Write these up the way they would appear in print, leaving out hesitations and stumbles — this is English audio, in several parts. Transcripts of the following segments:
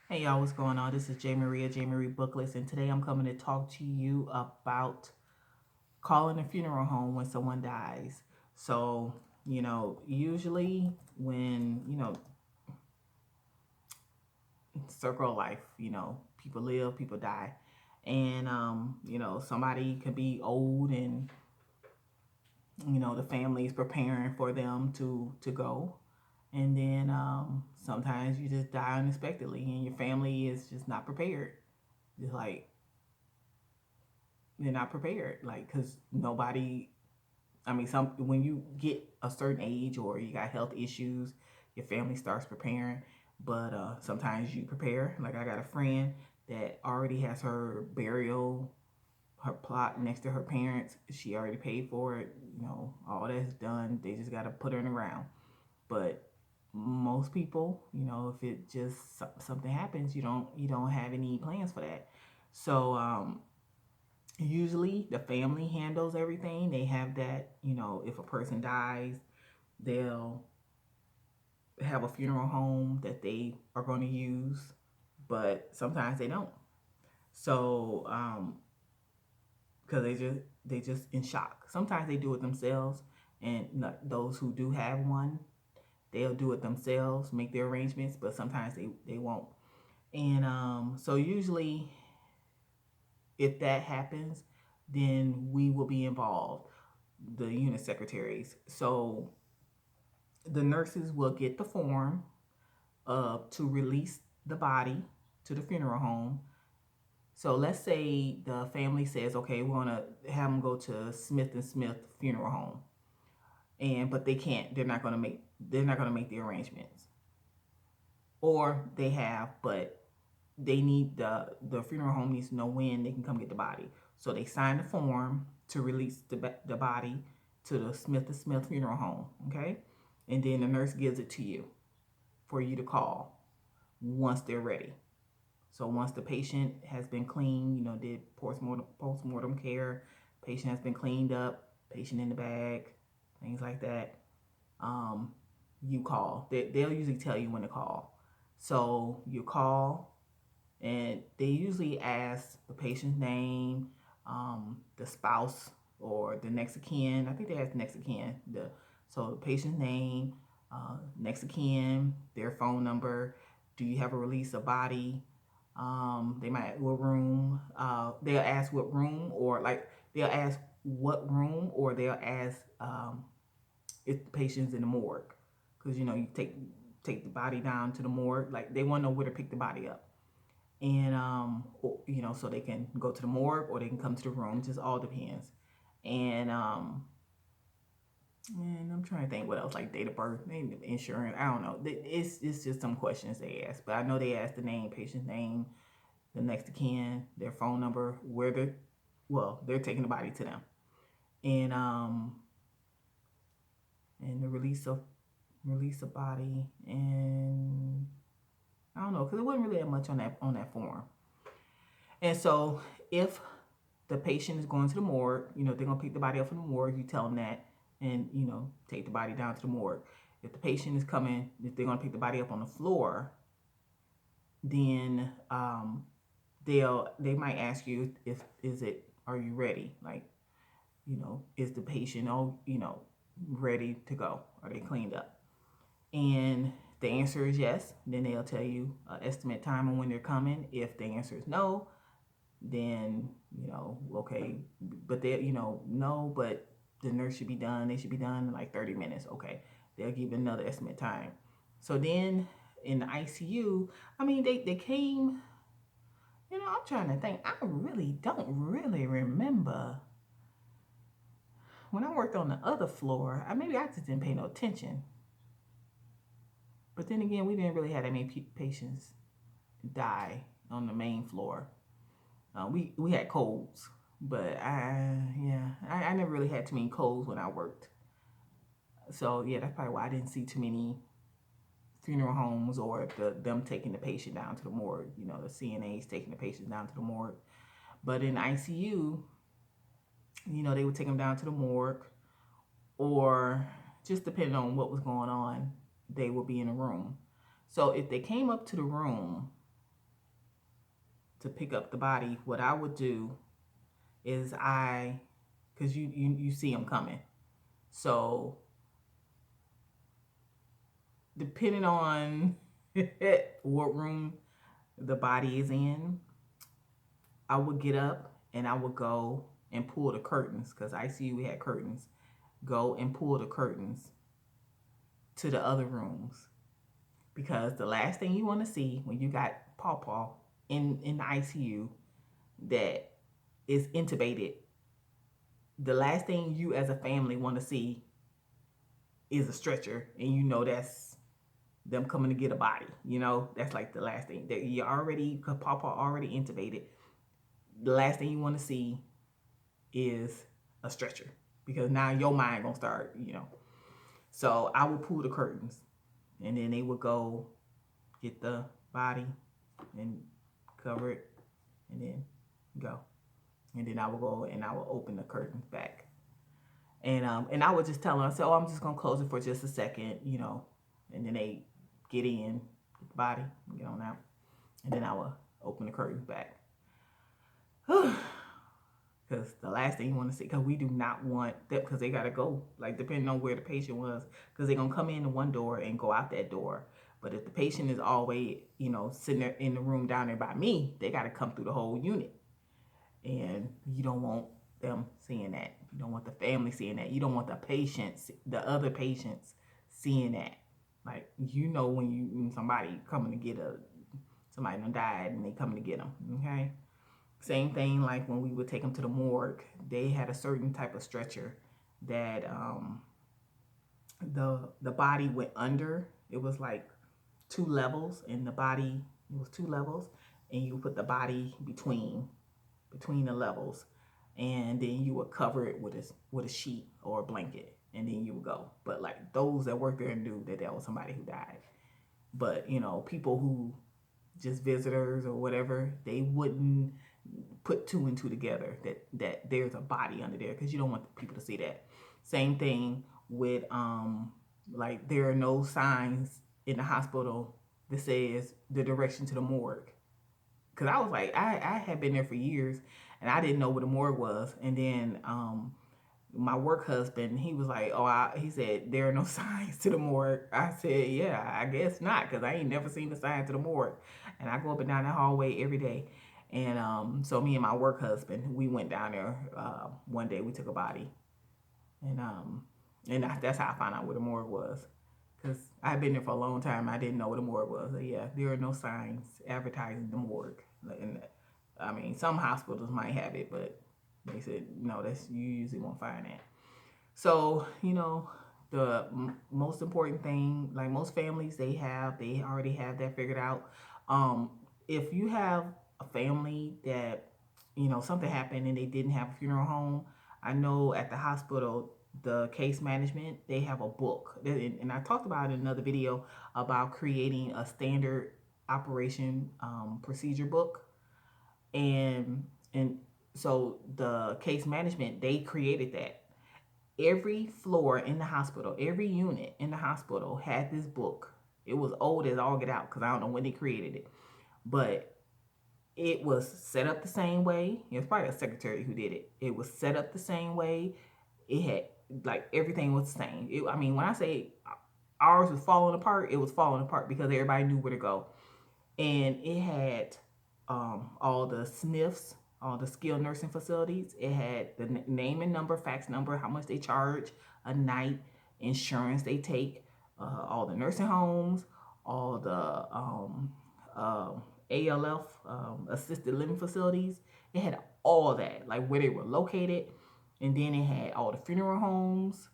Hey y'all, what's going on? This is J Marie Booklets, and today I'm coming to talk to you about calling a funeral home when someone dies. So, usually when, circle of life, people live, people die. And, somebody could be old and, the family is preparing for them to go. And then sometimes you just die unexpectedly and your family is just not prepared. Just like they're not prepared, like, because nobody, I mean, some when you get a certain age or you got health issues, your family starts preparing. But sometimes you prepare. Like, I got a friend that already has her burial, her plot next to her parents. She already paid for it. All that's done. They just got to put her in the ground. But most people, if it just something happens, you don't have any plans for that. So usually the family handles everything. They have that, if a person dies, they'll have a funeral home that they are going to use, but sometimes they don't. So because they just in shock. Sometimes they do it themselves, and those who do have one, they'll do it themselves, make their arrangements, but sometimes they won't. And so usually if that happens, then we will be involved, the unit secretaries. So the nurses will get the form to release the body to the funeral home. So let's say the family says, okay, we're gonna have them go to Smith and Smith Funeral Home, and but they can't. They're not gonna make the arrangements, or they have, but they need the funeral home needs to know when they can come get the body. So they sign the form to release the body to the Smith and Smith Funeral Home. Okay, and then the nurse gives it to you for you to call once they're ready. So once the patient has been cleaned, did postmortem care, patient has been cleaned up, patient in the bag, things like that. Um, you call. They'll usually tell you when to call. So you call, and they usually ask the patient's name, the spouse or the next of kin. I think they ask the next of kin. So the patient's name, next of kin, their phone number. Do you have a release of body? They might what room. They'll ask what room, or like they'll ask what room, or they'll ask if the patient's in the morgue, because you take the body down to the morgue. Like, they want to know where to pick the body up, and so they can go to the morgue or they can come to the room. Just all depends. And and I'm trying to think what else, like date of birth, insurance. I don't know. It's just some questions they ask, but I know they ask the name, patient's name, the next of kin, their phone number, where they're taking the body to them, and the release of body, and I don't know, because it wasn't really that much on that form. And so if the patient is going to the morgue, they're going to pick the body up from the morgue. You tell them that, and, take the body down to the morgue. If the patient is coming, if they're going to pick the body up on the floor, then they might ask you, if is it are you ready? Like, is the patient ready to go? Are they cleaned up? And the answer is yes. Then they'll tell you estimate time and when they're coming. If the answer is no, then okay, but they no, but the nurse should be done. They should be done in like 30 minutes. Okay, they'll give another estimate time. So then in the ICU, I mean, they came. I'm trying to think. I really don't really remember when I worked on the other floor. Maybe I just didn't pay no attention. But then again, we didn't really have that many patients die on the main floor. We had colds, but I never really had too many colds when I worked. So yeah, that's probably why I didn't see too many funeral homes, or them taking the patient down to the morgue. The CNAs taking the patient down to the morgue. But in ICU, they would take them down to the morgue, or just depending on what was going on, they would be in a room. So if they came up to the room, to pick up the body, what I would do is because you see them coming. So depending on what room the body is in, I would get up and I would go and pull the curtains, because ICU we had curtains. Go and pull the curtains to the other rooms, because the last thing you want to see when you got Pawpaw in the ICU that is intubated, the last thing you as a family want to see is a stretcher, and that's them coming to get a body. That's like the last thing that you already, because Pawpaw already intubated. The last thing you want to see is a stretcher, because now your mind gonna start. So I would pull the curtains, and then they would go get the body and cover it, and then go. And then I would go and I would open the curtains back. And I would just tell them, so I'm just gonna close it for just a second, and then they get in, get the body, get on out, and then I would open the curtains back. Because the last thing you want to see, because we do not want that, because they gotta go, like depending on where the patient was, because they're gonna come in the one door and go out that door. But if the patient is always, sitting there in the room down there by me, they gotta come through the whole unit. And you don't want them seeing that. You don't want the family seeing that. You don't want the other patients seeing that. Like, when somebody coming to get somebody done died and they coming to get them, okay? Same thing like when we would take them to the morgue. They had a certain type of stretcher that the body went under. It was like 2 levels, and the body, it was 2 levels, and you put the body between the levels, and then you would cover it with a sheet or a blanket, and then you would go. But like those that worked there knew that was somebody who died. But people who just visitors or whatever, they wouldn't put 2 and 2 together that there's a body under there, because you don't want people to see that. Same thing with like there are no signs in the hospital that says the direction to the morgue. Because I was like, I had been there for years, and I didn't know what a morgue was. And then my work husband, he was like, he said, there are no signs to the morgue. I said, yeah, I guess not, because I ain't never seen the sign to the morgue. And I go up and down that hallway every day. And so me and my work husband, we went down there one day. We took a body. And that's how I found out what a morgue was. Because I've been there for a long time. I didn't know what a morgue was. So yeah, there are no signs advertising the morgue. And I mean, some hospitals might have it, but they said no. You usually won't find that. So the most important thing, like most families, they already have that figured out. If you have a family that something happened and they didn't have a funeral home, I know at the hospital, the case management, they have a book, and I talked about it in another video about creating a standard operation procedure book. And so the case management, they created that. Every floor in the hospital, every unit in the hospital had this book. It was old as all get out, because I don't know when they created it, but it was set up the same way. It was probably a secretary who did it. It was set up the same way. It had, like, everything was the same. When I say ours was falling apart, it was falling apart because everybody knew where to go. And it had all the SNFs, all the skilled nursing facilities. It had the name and number, fax number, how much they charge a night, insurance they take, all the nursing homes, all the ALF, assisted living facilities. It had all that, like where they were located. And then it had all the funeral homes,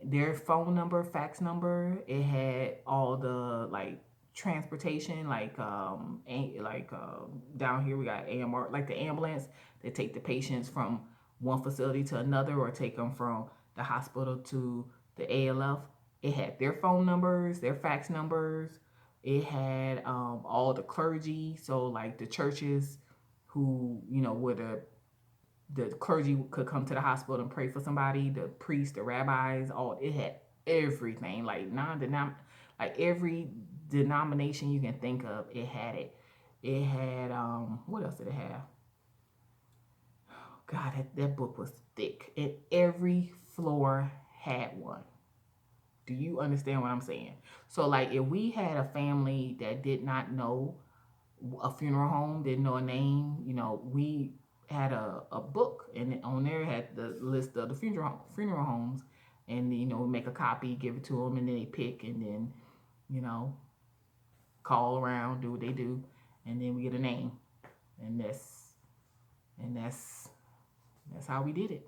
their phone number, fax number. It had all the like transportation, like down here we got AMR, like the ambulance. They take the patients from one facility to another, or take them from the hospital to the ALF. It had their phone numbers, their fax numbers. It had all the clergy, so like the churches who, where the clergy could come to the hospital and pray for somebody, the priests, the rabbis, it had everything, like like every denomination you can think of, it had it. It had what else did it have? God, that book was thick. And every floor had one. Do you understand what I'm saying? So like if we had a family that did not know a funeral home, didn't know a name, we had a book, and on there had the list of the funeral homes, and we make a copy, give it to them, and then they pick, and then you know call around, do what they do, and then we get a name, and that's how we did it.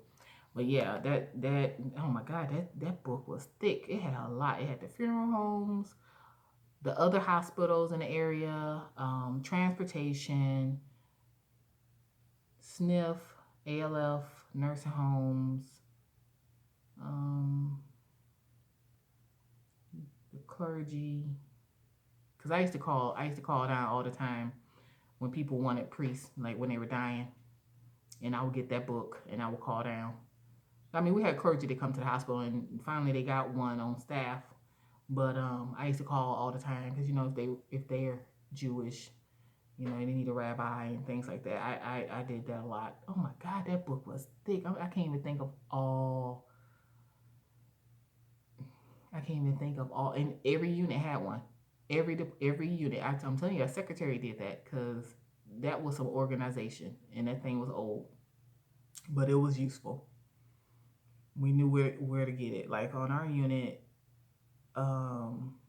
But yeah, that oh my God, that book was thick. It had a lot. It had the funeral homes, the other hospitals in the area, transportation, SNF, ALF, nursing homes, um, the clergy. Because I used to call down all the time when people wanted priests, like when they were dying, and I would get that book and I would call down. I mean, we had clergy that come to the hospital, and finally they got one on staff. But I used to call all the time because if they're Jewish, they need a rabbi and things like that. I did that a lot. Oh my God, that book was thick. I can't even think of all. I can't even think of all. And every unit had one. Every unit. I'm telling you, a secretary did that because that was some organization, and that thing was old, but it was useful. We knew where to get it. Like on our unit,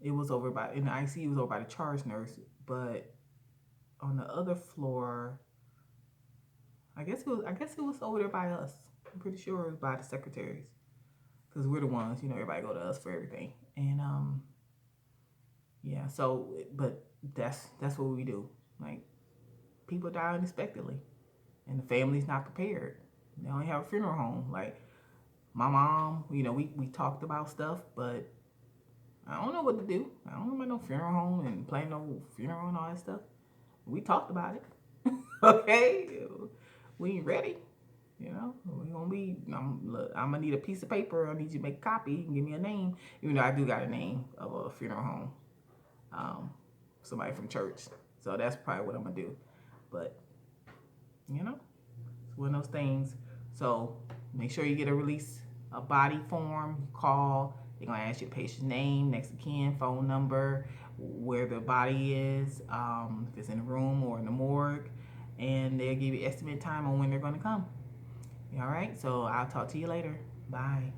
it was over by in the ICU. It was over by the charge nurse, but on the other floor, I guess it was over there by us. I'm pretty sure it was by the secretaries because we're the ones. Everybody go to us for everything, and yeah. So, but that's what we do. Like people die unexpectedly, and the family's not prepared. They only have a funeral home. Like my mom, we talked about stuff, but I don't know what to do. I don't know about no funeral home and plan no funeral and all that stuff. We talked about it. Okay, we ain't ready. We gonna be. I'm gonna need a piece of paper. I need you to make a copy and give me a name. Even though I do got a name of a funeral home, um, somebody from church. So that's probably what I'm gonna do. But it's one of those things. So make sure you get a release, a body form. Call. They're gonna ask you the patient's name, next of kin, phone number, where the body is, if it's in a room or in the morgue, and they'll give you estimate time on when they're gonna come. All right. So I'll talk to you later. Bye.